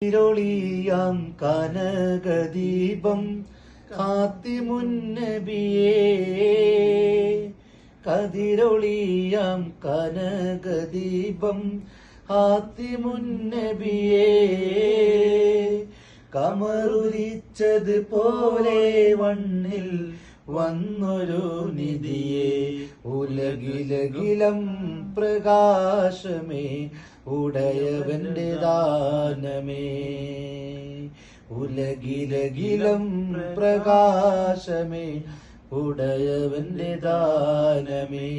ഇരുളിയാം കനകദീപം ഖാത്തിമുന്നബിയേ, കതിരൊളിയാം കനകദീപം ഖാത്തിമുന്നബിയേ, കമറുദിച്ചത് പോലെ വണ്ണിൽ വന്നൊരു നിധിയെ, ഉലകിലകിലം പ്രകാശമേ ഉടയവന്റെ ദാനമേ, ഉലകിലകിലം പ്രകാശമേ ഉടയവന്റെ ദാനമേ.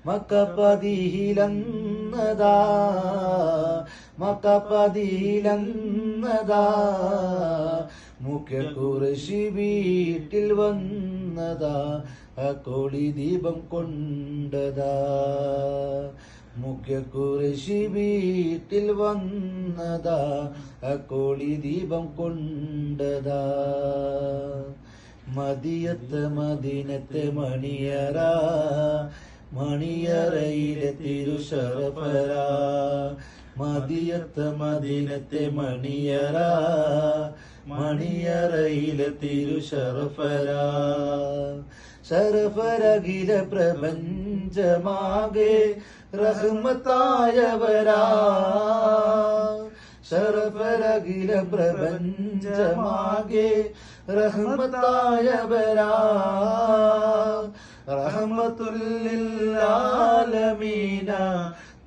മക്കപതിയിലന്നതാ മക്കപതിയിലന്നതാ, മുഖ്യ ഖുറൈശി വീട്ടിൽ വന്നതാ, അക്കോളി ദീപം കൊണ്ടതാ. മുഖ്യ ഖുറൈശി വീട്ടിൽ വന്നതാ, അക്കോളി ദീപം കൊണ്ടതാ. മദീനത്തെ മണിയറ, മണിയറയിലെ തിരുശറഫര. മദീനത്തെ മണിയറ, മണിയറയിലെ തിരുശറഫര. ശറഫരകില പ്രപഞ്ചമാകെ റഹ്മത്തായവരാ, ശറഫരകില പ്രപഞ്ചമാകെ റഹ്മത്തായവരാ. റഹ്മത്തുൽ ലിൽ ആലമീന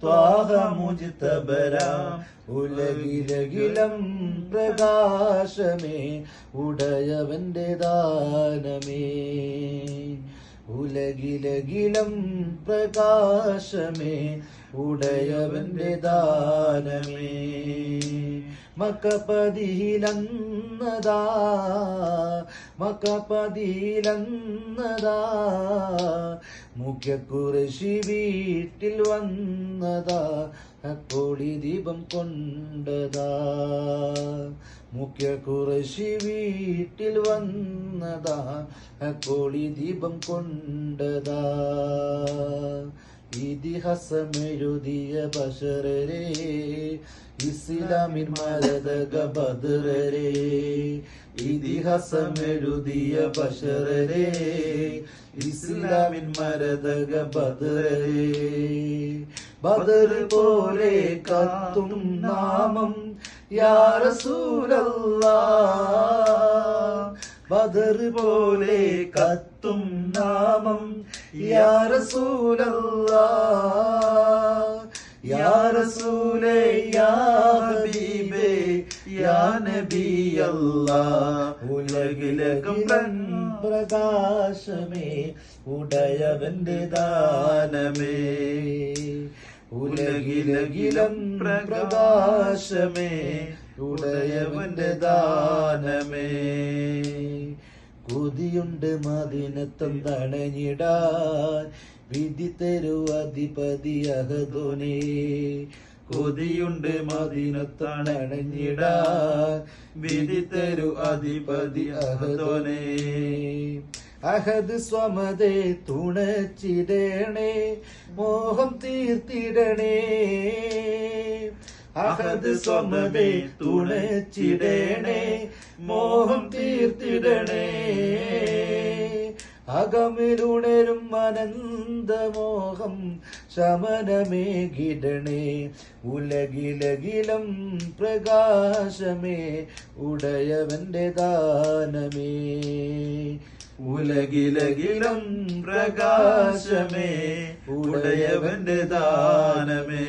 ത്വാഹ മുജ്തബരാ, ഉലകിലകിലം പ്രകാശമേ ഉടയവന്റെ ദാനമേ, ഉലകിലകിലം പ്രകാശമേ ഉടയവന്റെ ദാനമേ. മക്കപതിയിലന്നതാ മക്കപതിയിലന്നതാ, മുഖ്യ ഖുറൈശി വീട്ടിൽ വന്നതാ, അക്കോളി ദീപം കൊണ്ടതാ. മുഖ്യ ഖുറൈശി വീട്ടിൽ വന്നതാ, അക്കോളി ദീപം കൊണ്ടതാ. ഇതിഹാസമെഴുതിയ ബശറരേ, ഇസ്ലാമിൻ മരതക ബദറരേ. ഇതിഹാസമെഴുതിയ ബശറരേ, ഇസ്ലാമിൻ മരതക ബദറരേ. ബദർ പോലെ കത്തും നാമം യാ റസൂലല്ലാഹ്, ബദർ പോലെ കത്തും നാമം യാ റസൂലല്ലാഹ്. യാ റസൂലേ യാ ഹബീബേ യാ നബിയല്ലാഹ്, ഉലകിലകിലം പ്രകാശമേ ഉടയവന്റെ ദാനമേ, ഉലകിലകിലം പ്രകാശമേ ഉടയവന്റെ ദാനമേ. കൊതിയുണ്ട് മദീനത്തൊന്നണഞ്ഞിടാൻ, വിധി തരൂ അധിപതി അഹദോനേ. കൊതിയുണ്ട് മദീനത്തൊന്നണഞ്ഞിടാൻ, വിധി തരൂ അധിപതി അഹദോനേ. അഹദ് സ്വമദേ തുണച്ചിടണേ, മോഹം തീർത്തിടണേ. അഹദ് സ്വമദേ തുണച്ചിടണേ, മോഹം തീർത്തിടണേ. അകമിലുണരും അനന്തമോഹം ശമനമേകിടണേ, ഉലകിലകിലം പ്രകാശമേ ഉടയവന്റെ ദാനമേ, ഉലകിലകിലം പ്രകാശമേ ഉടയവന്റെ ദാനമേ.